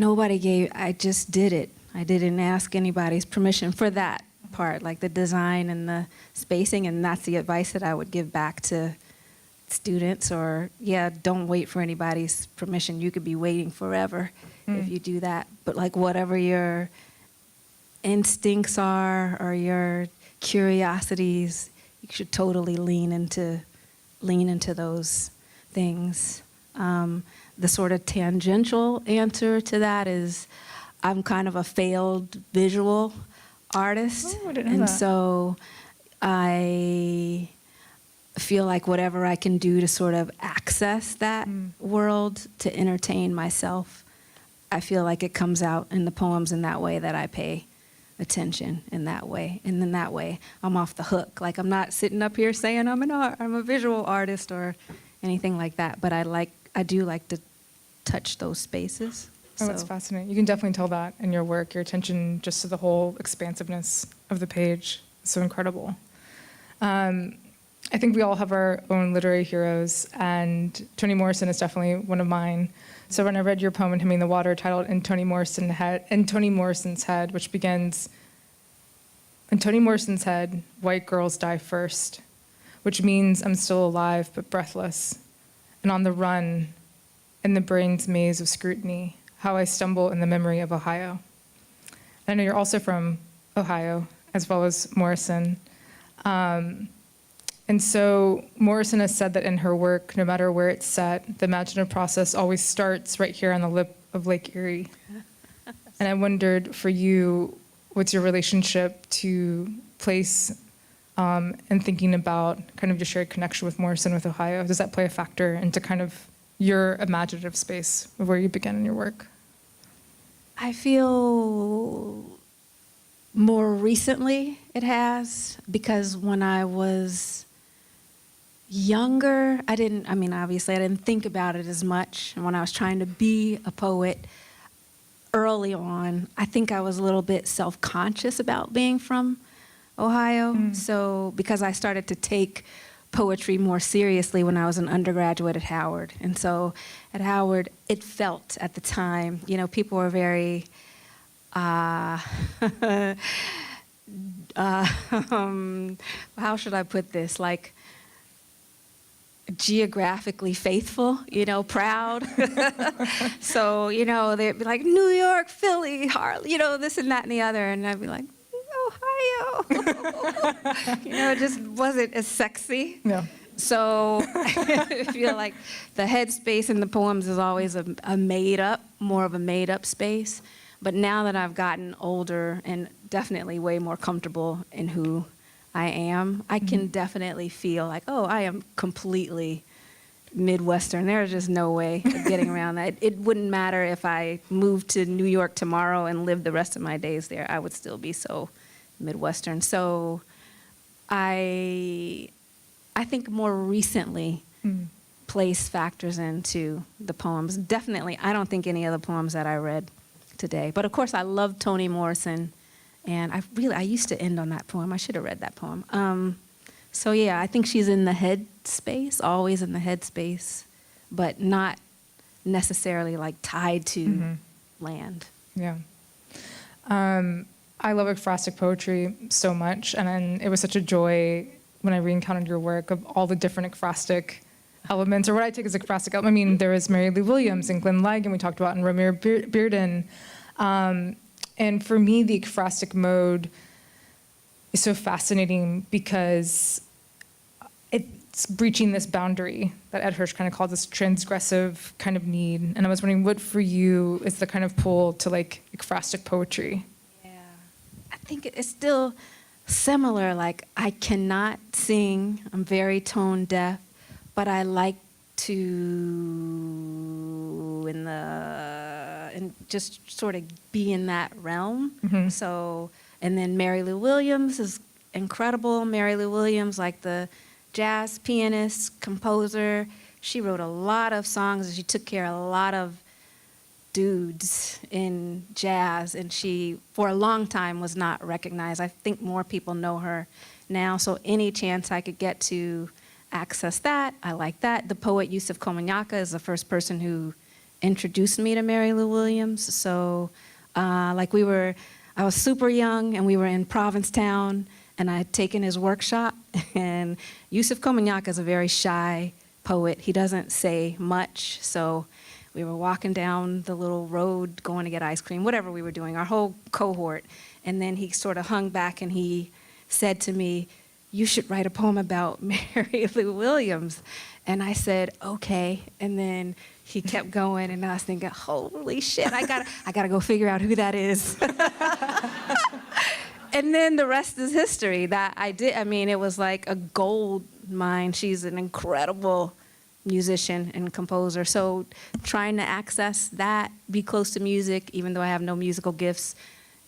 I just did it. I didn't ask anybody's permission for that part, like the design and the spacing, and that's the advice that I would give back to students. Or, don't wait for anybody's permission. You could be waiting forever if you do that. But like whatever your instincts are or your curiosities, you should totally lean into those things. The sort of tangential answer to that is I'm kind of a failed visual artist. Oh, I didn't know and that. so I feel like whatever I can do to sort of access that world to entertain myself, I feel like it comes out in the poems in that way, that I pay attention in that way. And in that way, I'm off the hook. Like, I'm not sitting up here saying I'm a visual artist or anything like that, but I do like to touch those spaces. Oh, that's fascinating. You can definitely tell that in your work, your attention just to the whole expansiveness of the page. It's so incredible. I think we all have our own literary heroes, and Toni Morrison is definitely one of mine. So when I read your poem, Hemming the Water, titled In Toni Morrison's Head, which begins, in Toni Morrison's head, white girls die first, which means I'm still alive but breathless, and on the run, in the brain's maze of scrutiny, how I stumble in the memory of Ohio. And I know you're also from Ohio, as well as Morrison. And so Morrison has said that in her work, no matter where it's set, the imaginative process always starts right here on the lip of Lake Erie. And I wondered, for you, what's your relationship to place and thinking about kind of your shared connection with Morrison, with Ohio? Does that play a factor into kind of your imaginative space of where you begin in your work? I feel more recently it has, because when I was younger, obviously I didn't think about it as much. And when I was trying to be a poet early on, I think I was a little bit self-conscious about being from Ohio. So, because I started to take poetry more seriously when I was an undergraduate at Howard. And so at Howard, it felt at the time, people were very, how should I put this? Like, geographically faithful, proud. So, they'd be like, New York, Philly, Harley, this and that and the other. And I'd be like, Ohio. It just wasn't as sexy. No. So I feel like the headspace in the poems is always more of a made up space. But now that I've gotten older and definitely way more comfortable in who I am, I can definitely feel like, I am completely Midwestern. There's just no way of getting around that. It wouldn't matter if I moved to New York tomorrow and lived the rest of my days there. I would still be so Midwestern. So I think more recently place factors into the poems. Definitely, I don't think any of the poems that I read today. But of course, I love Toni Morrison. And I used to end on that poem. I should have read that poem. So yeah, I think she's in the head space, always in the head space, but not necessarily like tied to land. Yeah. I love ekphrastic poetry so much, and it was such a joy when I re-encountered your work of all the different ekphrastic elements, or what I take as ekphrastic elements. I mean, there was Mary Lou Williams and Glenn Ligon we talked about, and Romare Bearden. And for me, the ekphrastic mode is so fascinating because it's breaching this boundary that Ed Hirsch kind of called this transgressive kind of need. And I was wondering, what for you is the kind of pull to like ekphrastic poetry? Yeah, I think it's still similar. Like, I cannot sing. I'm very tone deaf, but I like to and just sort of be in that realm. So, and then Mary Lou Williams is incredible. Mary Lou Williams, like the jazz pianist, composer, she wrote a lot of songs and she took care of a lot of dudes in jazz, and she, for a long time, was not recognized. I think more people know her now, so any chance I could get to access that, I like that. The poet Yusuf Komanyaka is the first person who introduced me to Mary Lou Williams. So, I I was super young, and we were in Provincetown, and I had taken his workshop. And Yusuf Komunyak is a very shy poet. He doesn't say much, so we were walking down the little road, going to get ice cream, whatever we were doing, our whole cohort. And then he sort of hung back, and he said to me, "You should write a poem about Mary Lou Williams." And I said, "Okay." And then he kept going, and I was thinking, holy shit, I gotta go figure out who that is. And then the rest is history. That I did. I mean, it was like a gold mine. She's an incredible musician and composer. So trying to access that, be close to music, even though I have no musical gifts,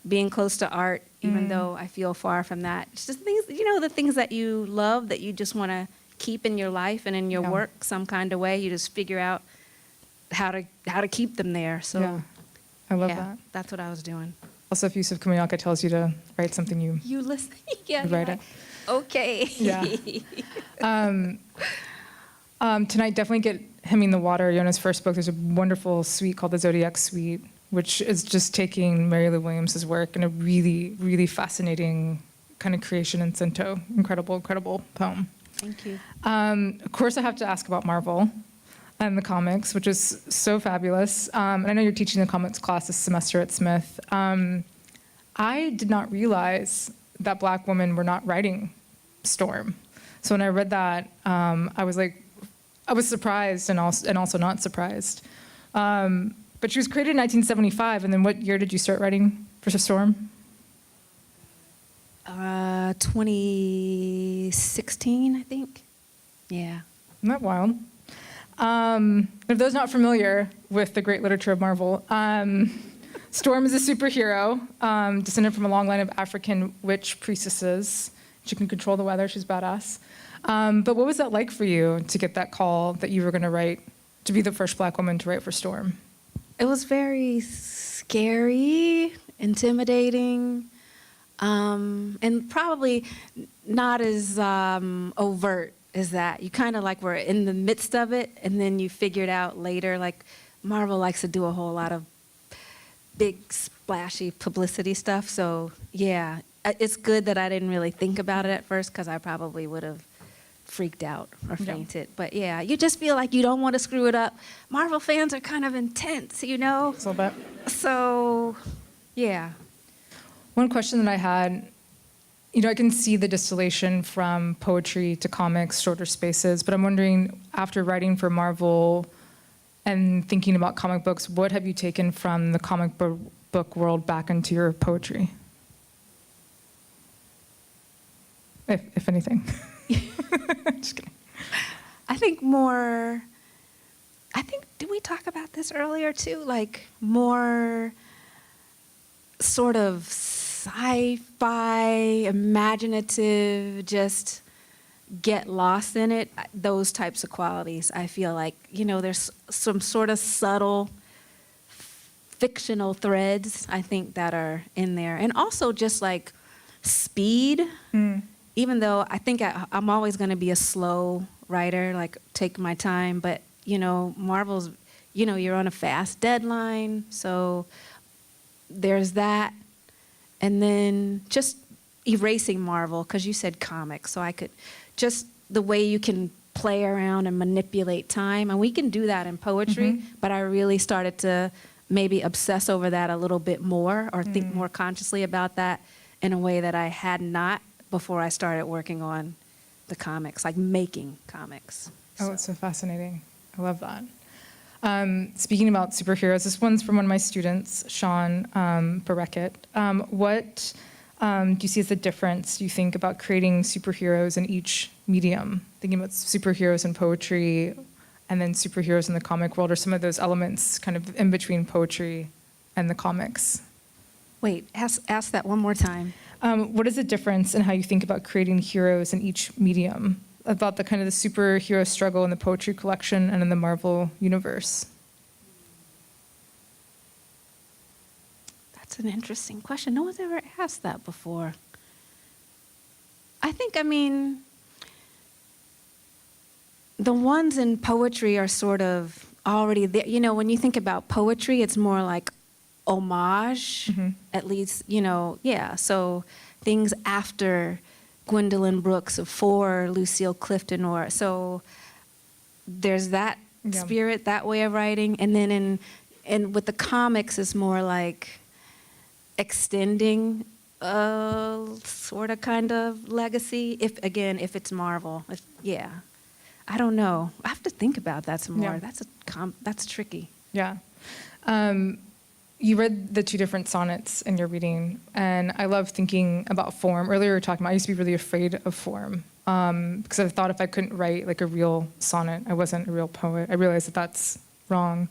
being close to art, even though I feel far from that. It's just things, the things that you love, that you just want to keep in your life and in your work some kind of way. You just figure out how to keep them there. So Yeah. I love that. That's what I was doing. Also, if Yusuf Komunyak tells you to write something, you listen. Yeah. write it. Okay. Yeah. Tonight, definitely get Hemming the Water, Yona's first book. There's a wonderful suite called the Zodiac Suite, which is just taking Mary Lou Williams' work in a really, really fascinating kind of creation in Cinto. Incredible, incredible poem. Thank you. Of course, I have to ask about Marvel and the comics, which is so fabulous. And I know you're teaching the comics class this semester at Smith. I did not realize that Black women were not writing Storm. So when I read that, I was surprised and also not surprised. But she was created in 1975, and then what year did you start writing for Storm? 2016, I think. Yeah. Isn't that wild? For those not familiar with the great literature of Marvel, Storm is a superhero, descended from a long line of African witch priestesses. She can control the weather. She's badass. But what was that like for you to get that call that you were going to write, to be the first Black woman to write for Storm? It was very scary, intimidating, and probably not as overt as that. You kind of like were in the midst of it, and then you figured out later, like Marvel likes to do a whole lot of big, splashy publicity stuff. So yeah, it's good that I didn't really think about it at first, because I probably would have freaked out or fainted. But yeah, you just feel like you don't want to screw it up. Marvel fans are kind of intense, A little bit. So yeah. One question that I had, I can see the distillation from poetry to comics, shorter spaces, but I'm wondering, after writing for Marvel and thinking about comic books, what have you taken from the comic book world back into your poetry? If anything. Just kidding. Did we talk about this earlier too? Like more sort of sci-fi, imaginative, just get lost in it. Those types of qualities. I feel like, there's some sort of subtle fictional threads, I think, that are in there. And also just like speed. Even though I think I'm always going to be a slow writer, like take my time, but Marvel's, you're on a fast deadline, so there's that. And then just erasing Marvel, because you said comics, so I could just the way you can play around and manipulate time, and we can do that in poetry, but I really started to maybe obsess over that a little bit more, or think more consciously about that in a way that I had not before I started working on the comics, like making comics. Oh, it's so fascinating. I love that. Speaking about superheroes, this one's from one of my students, Sean Berekett. What do you see as the difference, you think, about creating superheroes in each medium? Thinking about superheroes in poetry and then superheroes in the comic world, or some of those elements kind of in between poetry and the comics? Wait, ask that one more time. What is the difference in how you think about creating heroes in each medium? About the kind of the superhero struggle in the poetry collection and in the Marvel universe? That's an interesting question. No one's ever asked that before. I think, the ones in poetry are sort of already there. When you think about poetry, it's more like homage, at least, yeah. So things after Gwendolyn Brooks, for Lucille Clifton, or so there's that spirit, that way of writing. And then in with the comics, it's more like extending a sort of kind of legacy. If it's Marvel, yeah. I don't know. I have to think about that some more. Yeah. That's tricky. Yeah. You read the two different sonnets in your reading, and I love thinking about form. Earlier we were talking about, I used to be really afraid of form, because I thought if I couldn't write like a real sonnet, I wasn't a real poet. I realized that that's wrong.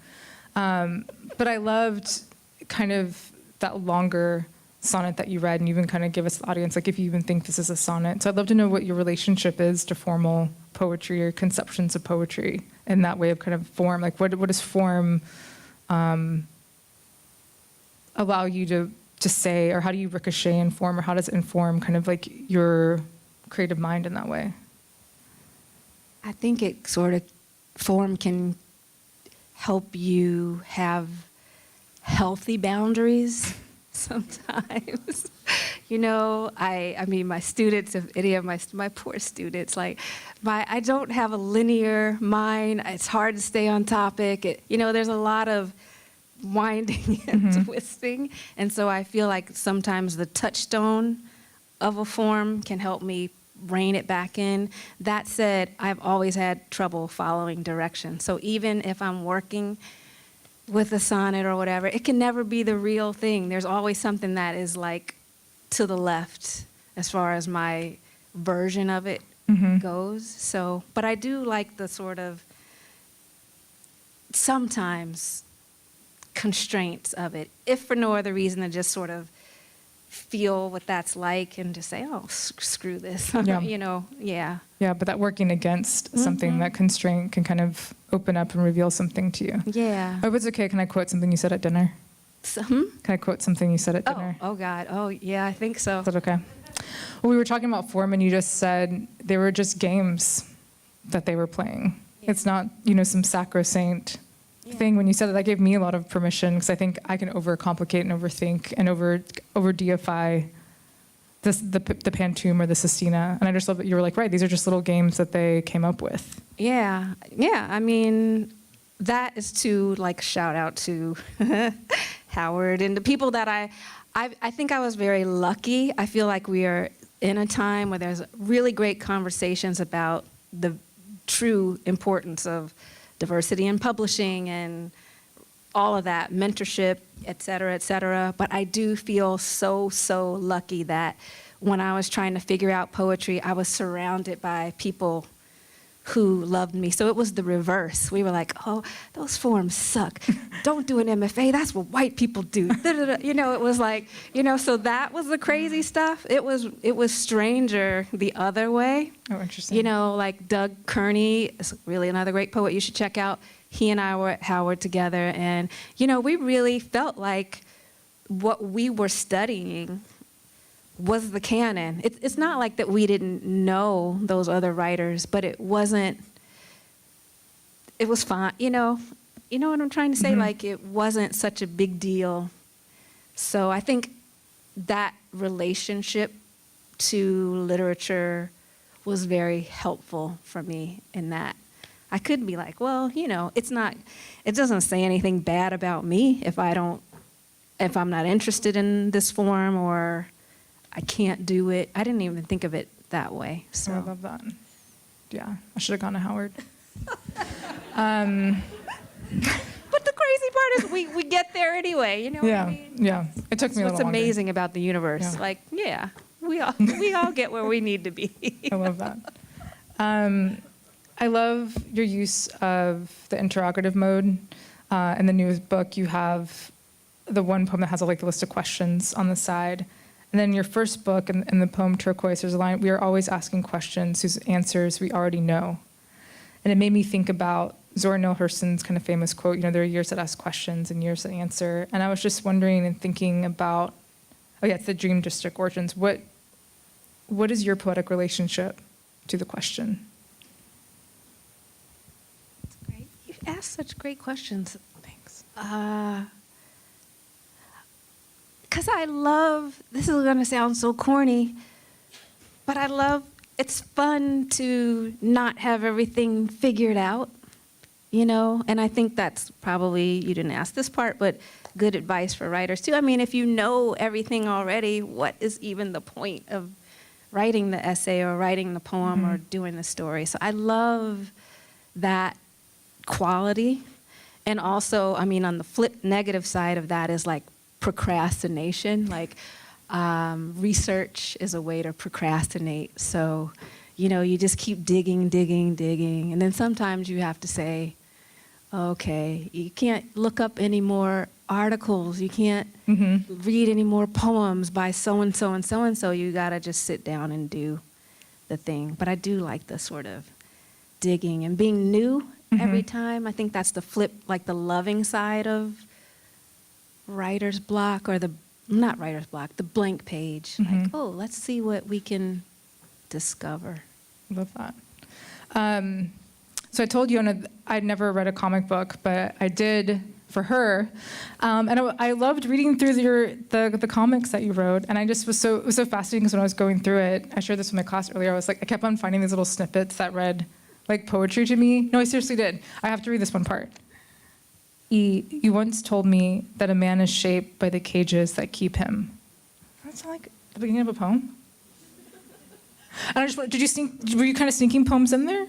But I loved kind of that longer sonnet that you read, and you even kind of give us the audience, like if you even think this is a sonnet. So I'd love to know what your relationship is to formal poetry or conceptions of poetry in that way of kind of form. Like what does form allow you to say, or how do you ricochet in form, or how does it inform kind of like your creative mind in that way? I think it sort of, form can help you have healthy boundaries sometimes. I mean, my students, if any of my poor students, I don't have a linear mind. It's hard to stay on topic. There's a lot of winding and twisting. And so I feel like sometimes the touchstone of a form can help me rein it back in. That said, I've always had trouble following direction. So even if I'm working with a sonnet or whatever, it can never be the real thing. There's always something that is like to the left as far as my version of it goes. So, but I do like the sort of sometimes constraints of it, if for no other reason than just sort of feel what that's like and just say, oh, screw this. Yeah, but that working against something, that constraint can kind of open up and reveal something to you. Yeah. Oh, it's okay. Can I quote something you said at dinner? Can I quote something you said at dinner? Oh God. Oh yeah, I think so. Is that okay? Well, we were talking about form, and you just said they were just games that they were playing. Yeah. It's not, some sacrosanct thing. When you said that gave me a lot of permission, because I think I can overcomplicate and overthink and over deify the Pantoum or the Sestina. And I just love that you were like, right, these are just little games that they came up with. Yeah. I mean, that is to shout out to Howard and the people that I think I was very lucky. I feel like we are in a time where there's really great conversations about the true importance of diversity in publishing and all of that, mentorship, et cetera, but I do feel so lucky that when I was trying to figure out poetry, I was surrounded by people who loved me. So it was the reverse. We were like, oh, those forms suck. Don't do an MFA, that's what white people do. It was like, so that was the crazy stuff. It was stranger the other way. Oh, interesting. Like Doug Kearney is really another great poet you should check out. He and I were at Howard together, and, we really felt like what we were studying was the canon. It's not like that we didn't know those other writers, but it was fine. You know what I'm trying to say? Like, it wasn't such a big deal. So I think that relationship to literature was very helpful for me in that. I could be like, well, it doesn't say anything bad about me if I'm not interested in this form, or I can't do it. I didn't even think of it that way. So I love that. Yeah, I should have gone to Howard. But the crazy part is we get there anyway. You know what I mean? Yeah. It took me a little What's longer. amazing about the universe. Yeah. We all get where we need to be. I love that. I love your use of the interrogative mode. In the new book, you have the one poem that has a list of questions on the side. And then your first book, in the poem Turquoise, there's a line, we are always asking questions whose answers we already know. And it made me think about Zora Neale Hurston's kind of famous quote, there are years that ask questions and years that answer. And I was just wondering and thinking about, it's the Dream District origins. What is your poetic relationship to the question? That's great. You've asked such great questions. Thanks. because I love, this is going to sound so corny, but I love, it's fun to not have everything figured out, you know? And I think that's probably, you didn't ask this part, but good advice for writers too. I mean, if you know everything already, what is even the point of writing the essay or writing the poem or doing the story? So I love that quality. And also, I mean, on the flip negative side of that is like procrastination. Like research is a way to procrastinate. So, you know, you just keep digging. And then sometimes you have to say, okay, you can't look up any more articles. You can't read any more poems by so-and-so and so-and-so. You got to just sit down and do the thing. But I do like the sort of digging and being new every time. I think that's the flip, like the loving side of writer's block, or the, not writer's block, the blank page. Like, oh, let's see what we can discover. Love that. So I told Yona I'd never read a comic book, but I did for her. And I loved reading through the comics that you wrote. And I just was it was so fascinating because when I was going through it, I shared this with my class earlier, I was like, I kept on finding these little snippets that read like poetry to me. No, I seriously did. I have to read this one part. You once told me that a man is shaped by the cages that keep him. Does that sound like the beginning of a poem? And I just, were you kind of sneaking poems in there?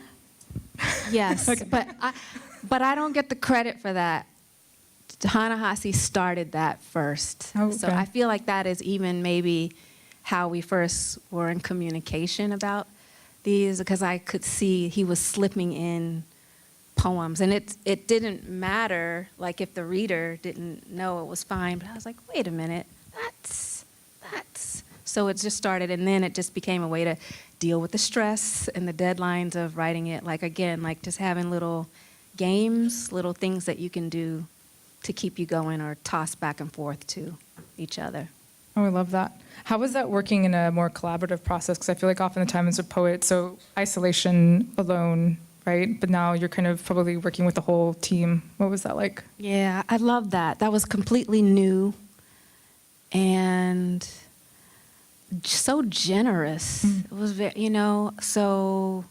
Yes, Okay. but I don't get the credit for that. Ta-Nehisi started that first. Oh, So okay. I feel like that is even maybe how we first were in communication about these, because I could see he was slipping in poems. And it didn't matter, like if the reader didn't know, it was fine. But I was like, wait a minute, that's. So it just started, and then it just became a way to deal with the stress and the deadlines of writing it. Like, again, like just having little games, little things that you can do to keep you going or toss back and forth to each other. Oh, I love that. How was that working in a more collaborative process? Because I feel like often the time as a poet, so isolation, alone, right? But now you're kind of probably working with the whole team. What was that like? Yeah, I love that. That was completely new and so generous. It was very, you know, so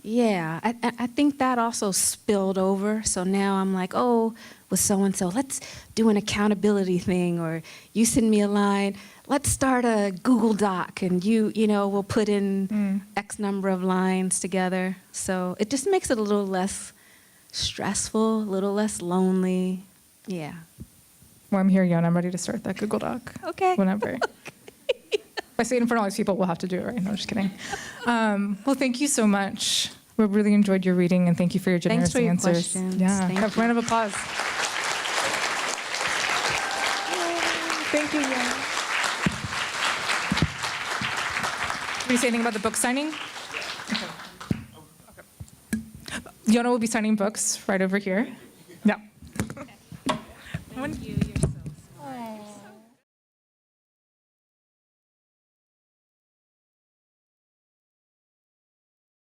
yeah, I think that also spilled over. So now I'm like, oh, with so-and-so, let's do an accountability thing, or you send me a line, let's start a Google Doc, and you know, we'll put in X number of lines together. So it just makes it a little less stressful, a little less lonely. Yeah. Well, I'm here, Yona. I'm ready to start that Google Doc. Okay. Whenever. If I say it in front of all these people, we'll have to do it, right? No, just kidding. Well, thank you so much. We really enjoyed your reading, and thank you for your generous Thanks for your answers. questions. Yeah, Thank have a you. round of applause. Thank you, Yona. Will you say anything about the book signing? Okay. Yona will be signing books right over here. Yeah. Thank you. You're so smart.